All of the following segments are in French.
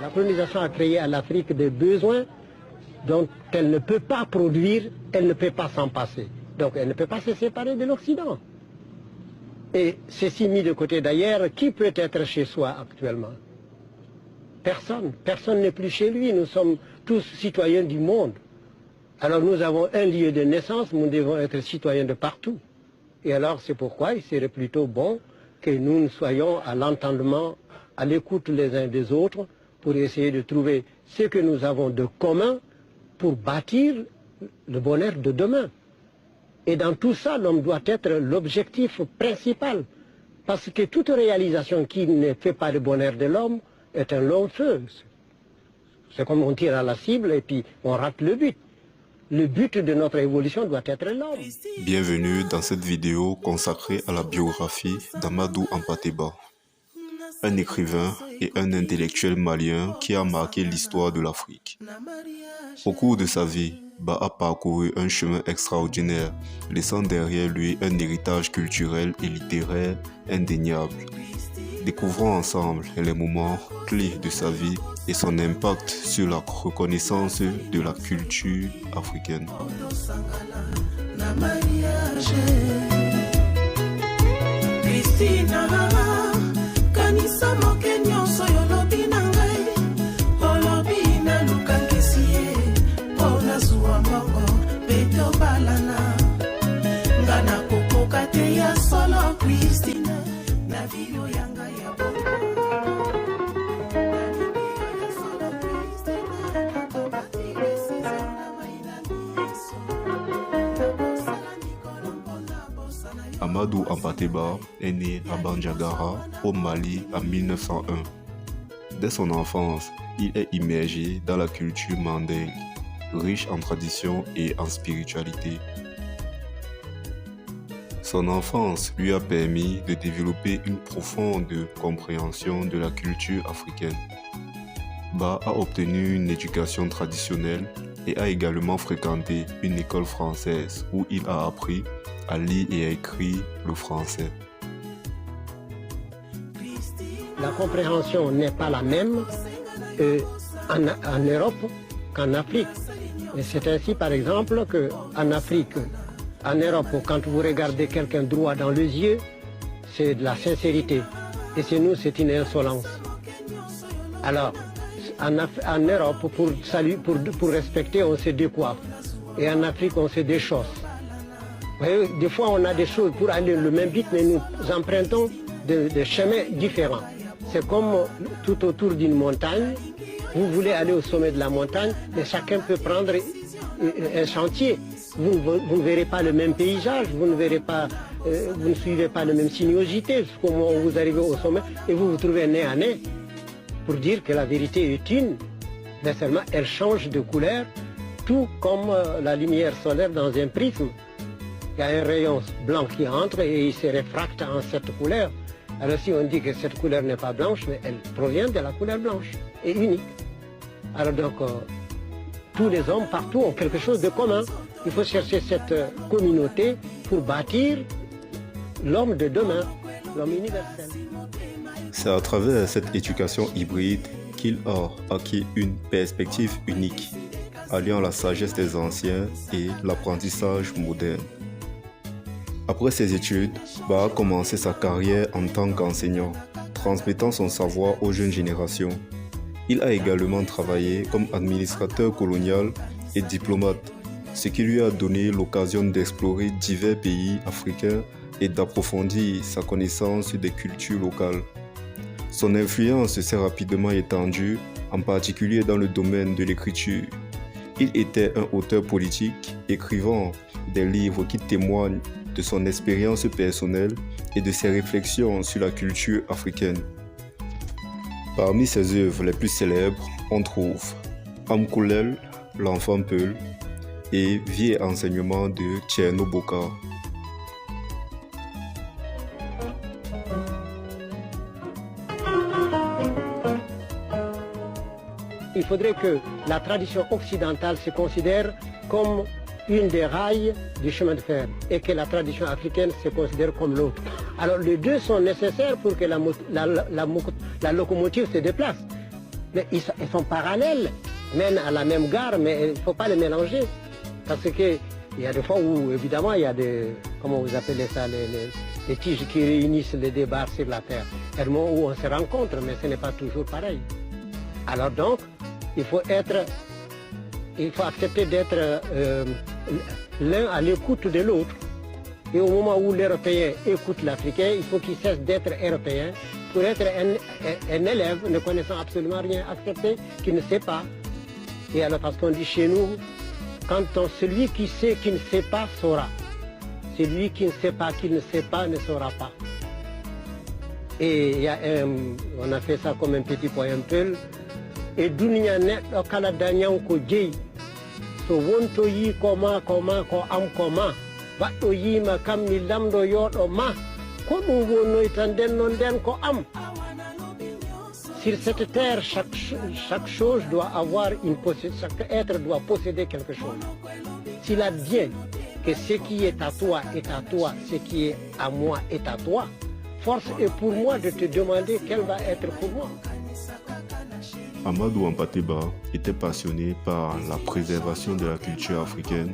La colonisation a créé à l'Afrique des besoins dont elle ne peut pas produire, elle ne peut pas s'en passer. Donc elle ne peut pas se séparer de l'Occident. Et ceci mis de côté d'ailleurs, qui peut être chez soi actuellement? Personne. Personne n'est plus chez lui. Nous sommes tous citoyens du monde. Alors nous avons un lieu de naissance, nous devons être citoyens de partout. Et alors c'est pourquoi il serait plutôt bon que nous soyons à l'entendement, à l'écoute les uns des autres, pour essayer de trouver ce que nous avons de commun pour bâtir le bonheur de demain. Et dans tout ça, l'homme doit être l'objectif principal. Parce que toute réalisation qui ne fait pas le bonheur de l'homme est un long feu. C'est comme on tire à la cible et puis on rate le but. Le but de notre évolution doit être l'homme. Bienvenue dans cette vidéo consacrée à la biographie d'Amadou Hampâté-Bâ, un écrivain et un intellectuel malien qui a marqué l'histoire de l'Afrique. Au cours de sa vie, Bâ a parcouru un chemin extraordinaire, laissant derrière lui un héritage culturel et littéraire indéniable. Découvrons ensemble les moments clés de sa vie et son impact sur la reconnaissance de la culture africaine. Amadou Hampâté-Bâ est né à Bandiagara, au Mali, en 1901. Dès son enfance, il est immergé dans la culture mandingue, riche en traditions et en spiritualité. Son enfance lui a permis de développer une profonde compréhension de la culture africaine. Bâ a obtenu une éducation traditionnelle et a également fréquenté une école française où il a appris à lire et à écrire le français. La compréhension n'est pas la même en Europe qu'en Afrique. Et c'est ainsi par exemple qu'en Afrique, en Europe, quand vous regardez quelqu'un droit dans les yeux, c'est de la sincérité. Et chez nous, c'est une insolence. Alors, en Europe, pour respecter, on se décoiffe. Et en Afrique, on se déchausse. Vous voyez, des fois, on a des choses pour aller le même but, mais nous empruntons des chemins différents. C'est comme tout autour d'une montagne. Vous voulez aller au sommet de la montagne, mais chacun peut prendre un chantier. Vous ne verrez pas le même paysage, vous ne suivez pas la même sinuosité jusqu'au moment où vous arrivez au sommet et vous vous trouvez nez à nez. Pour dire que la vérité est une, mais seulement elle change de couleur, tout comme la lumière solaire dans un prisme. Il y a un rayon blanc qui entre et il se réfracte en cette couleur. Alors si on dit que cette couleur n'est pas blanche, mais elle provient de la couleur blanche et unique. Alors donc, tous les hommes partout ont quelque chose de commun. Il faut chercher cette communauté pour bâtir l'homme de demain, l'homme universel. C'est à travers cette éducation hybride qu'il a acquis une perspective unique, alliant la sagesse des anciens et l'apprentissage moderne. Après ses études, Bâ a commencé sa carrière en tant qu'enseignant, transmettant son savoir aux jeunes générations. Il a également travaillé comme administrateur colonial et diplomate, ce qui lui a donné l'occasion d'explorer divers pays africains et d'approfondir sa connaissance des cultures locales. Son influence s'est rapidement étendue, en particulier dans le domaine de l'écriture. Il était un auteur politique, écrivant des livres qui témoignent de son expérience personnelle et de ses réflexions sur la culture africaine. Parmi ses œuvres les plus célèbres, on trouve Amkoulel, l'enfant Peul et Vie et enseignement de Thierno Boka. Il faudrait que la tradition occidentale se considère comme une des rails du chemin de fer et que la tradition africaine se considère comme l'autre. Alors les deux sont nécessaires pour que la locomotive se déplace. mais ils sont parallèles, mènent à la même gare, mais il ne faut pas les mélanger. Parce qu'il y a des fois où, évidemment, il y a des, comment vous appelez ça, les tiges qui réunissent les débats sur la terre. Il y a des moments où on se rencontre, mais ce n'est pas toujours pareil. Alors donc, il faut accepter d'être l'un à l'écoute de l'autre. Et au moment où l'Européen écoute l'Africain, il faut qu'il cesse d'être européen pour être un élève ne connaissant absolument rien, accepter qu'il ne sait pas. Et alors parce qu'on dit chez nous, celui qui sait qui ne sait pas saura. Celui qui ne sait pas qui ne sait pas ne saura pas. Et on a fait ça comme un petit poème peul. Et dunia neɗɗo kala dañanko jeyi so wonto yi koma ko am koma baɗɗo yima kam mi lamɗo yoɗo ma ko ɗum wonnoyta nden no nden ko am. Sur cette terre, chaque chose doit avoir chaque être doit posséder quelque chose. S'il advient que ce qui est à toi, ce qui est à moi est à toi, force est pour moi de te demander quelle va être pour moi. Amadou Hampâté-Bâ était passionné par la préservation de la culture africaine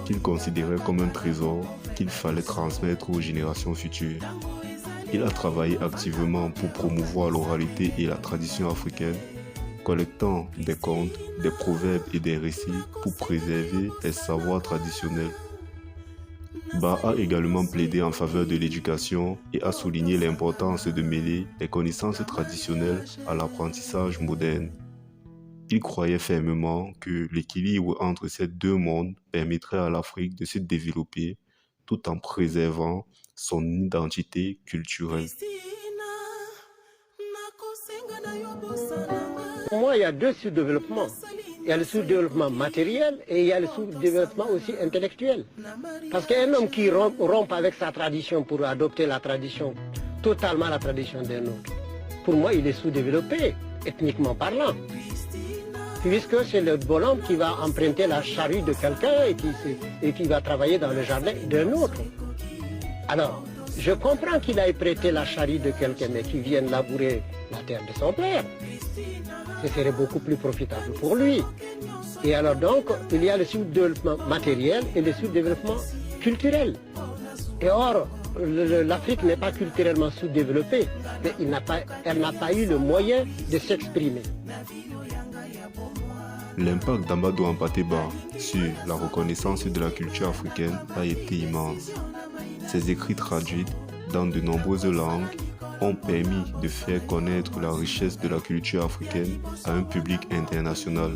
qu'il considérait comme un trésor qu'il fallait transmettre aux générations futures. Il a travaillé activement pour promouvoir l'oralité et la tradition africaine, collectant des contes, des proverbes et des récits pour préserver les savoirs traditionnels. Ba a également plaidé en faveur de l'éducation et a souligné l'importance de mêler les connaissances traditionnelles à l'apprentissage moderne. Il croyait fermement que l'équilibre entre ces deux mondes permettrait à l'Afrique de se développer tout en préservant son identité culturelle. Pour moi, il y a deux sous-développements. Il y a le sous-développement matériel et il y a le sous-développement aussi intellectuel. Parce qu'un homme qui rompt avec sa tradition pour adopter la tradition, totalement la tradition d'un autre, pour moi, il est sous-développé, ethniquement parlant. Puisque c'est le bonhomme qui va emprunter la charrue de quelqu'un et qui va travailler dans le jardin d'un autre. Alors, je comprends qu'il ait prêté la charrue de quelqu'un, mais qu'il vienne labourer la terre de son père. Ce serait beaucoup plus profitable pour lui. Et alors donc, il y a le sous-développement matériel et le sous-développement culturel. Et or, l'Afrique n'est pas culturellement sous-développée, mais elle n'a pas eu le moyen de s'exprimer. L'impact d'Amadou Hampâté-Bâ sur la reconnaissance de la culture africaine a été immense. Ses écrits traduits dans de nombreuses langues ont permis de faire connaître la richesse de la culture africaine à un public international.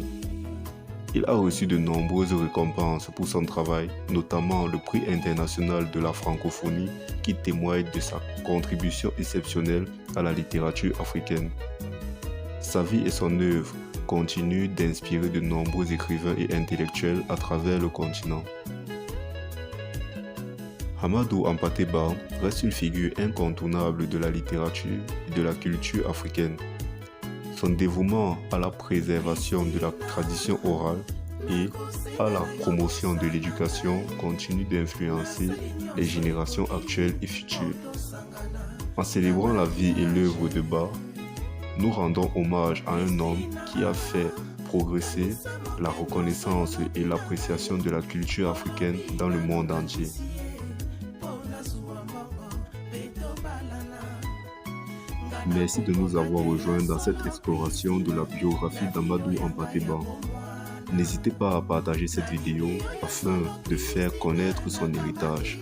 Il a reçu de nombreuses récompenses pour son travail, notamment le prix international de la francophonie qui témoigne de sa contribution exceptionnelle à la littérature africaine. Sa vie et son œuvre continuent d'inspirer de nombreux écrivains et intellectuels à travers le continent. Amadou Hampâté-Bâ reste une figure incontournable de la littérature et de la culture africaine. Son dévouement à la préservation de la tradition orale et à la promotion de l'éducation continue d'influencer les générations actuelles et futures. En célébrant la vie et l'œuvre de Bâ, nous rendons hommage à un homme qui a fait progresser la reconnaissance et l'appréciation de la culture africaine dans le monde entier. Merci de nous avoir rejoints dans cette exploration de la biographie d'Amadou Hampâté-Bâ. N'hésitez pas à partager cette vidéo afin de faire connaître son héritage.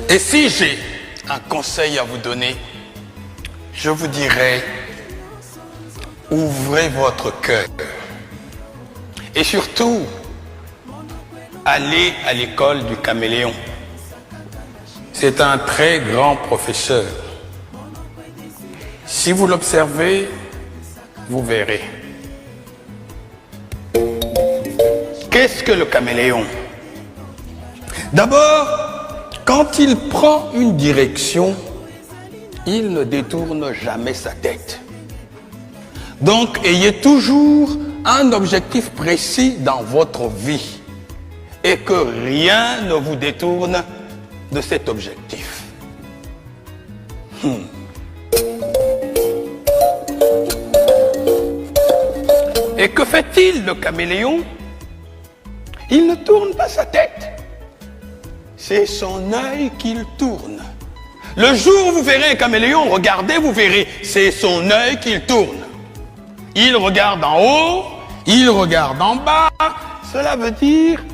Et si j'ai un conseil à vous donner, je vous dirais, ouvrez votre cœur. Et surtout, allez à l'école du caméléon. C'est un très grand professeur. Si vous l'observez, vous verrez. Qu'est-ce que le caméléon? D'abord, quand il prend une direction, il ne détourne jamais sa tête. Donc, ayez toujours un objectif précis dans votre vie et que rien ne vous détourne de cet objectif. Et que fait-il, le caméléon? Il ne tourne pas sa tête. C'est son œil qu'il tourne. Le jour où vous verrez un caméléon, regardez, vous verrez, c'est son œil qu'il tourne. Il regarde en haut, il regarde en bas. Cela veut dire,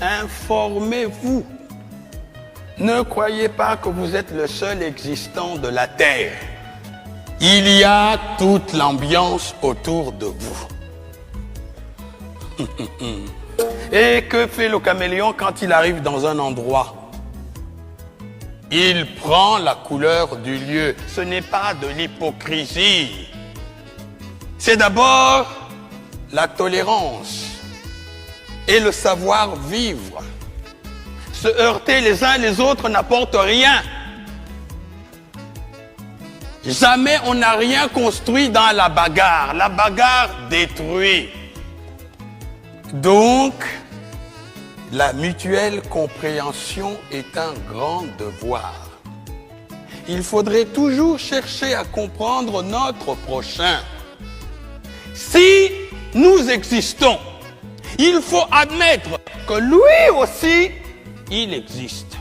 informez-vous. Ne croyez pas que vous êtes le seul existant de la Terre. Il y a toute l'ambiance autour de vous. Et que fait le caméléon quand il arrive dans un endroit? Il prend la couleur du lieu. Ce n'est pas de l'hypocrisie. C'est d'abord la tolérance et le savoir-vivre. Se heurter les uns les autres n'apporte rien. Jamais on n'a rien construit dans la bagarre. La bagarre détruit. Donc, la mutuelle compréhension est un grand devoir. Il faudrait toujours chercher à comprendre notre prochain. Si nous existons, il faut admettre que lui aussi, il existe.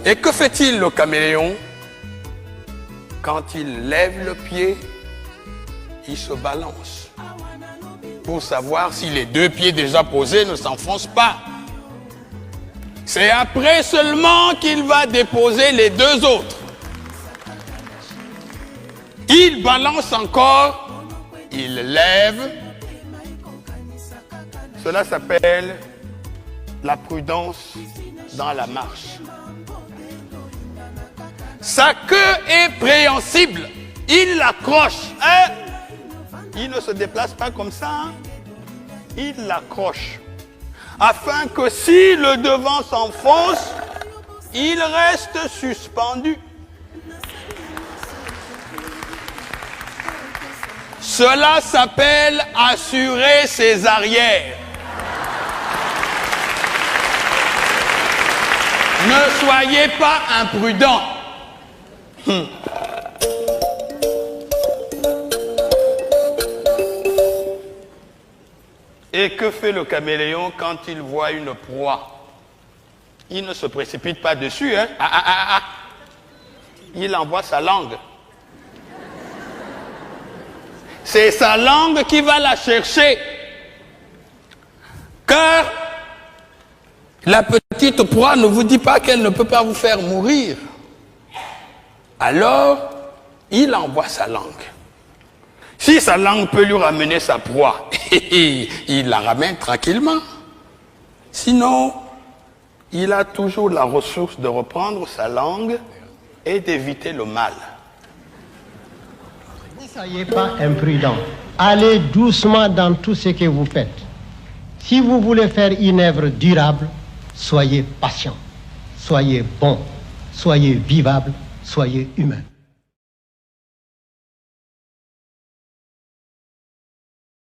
Et que fait-il, le caméléon? Quand il lève le pied, il se balance pour savoir si les deux pieds déjà posés ne s'enfoncent pas. C'est après seulement qu'il va déposer les deux autres. Il balance encore, il lève. Cela s'appelle la prudence dans la marche. Sa queue est préhensible. Il l'accroche. Hein? Il ne se déplace pas comme ça. Hein? Il l'accroche. Afin que si le devant s'enfonce, il reste suspendu. Cela s'appelle assurer ses arrières. Ne soyez pas imprudent. Et que fait le caméléon quand il voit une proie? Il ne se précipite pas dessus, hein? Il envoie sa langue. C'est sa langue qui va la chercher. Car la petite proie ne vous dit pas qu'elle ne peut pas vous faire mourir. Alors, il envoie sa langue. Si sa langue peut lui ramener sa proie, il la ramène tranquillement. Sinon, il a toujours la ressource de reprendre sa langue et d'éviter le mal. Ne soyez pas imprudent. Allez doucement dans tout ce que vous faites. Si vous voulez faire une œuvre durable, soyez patient, soyez bon, soyez vivable, soyez humain.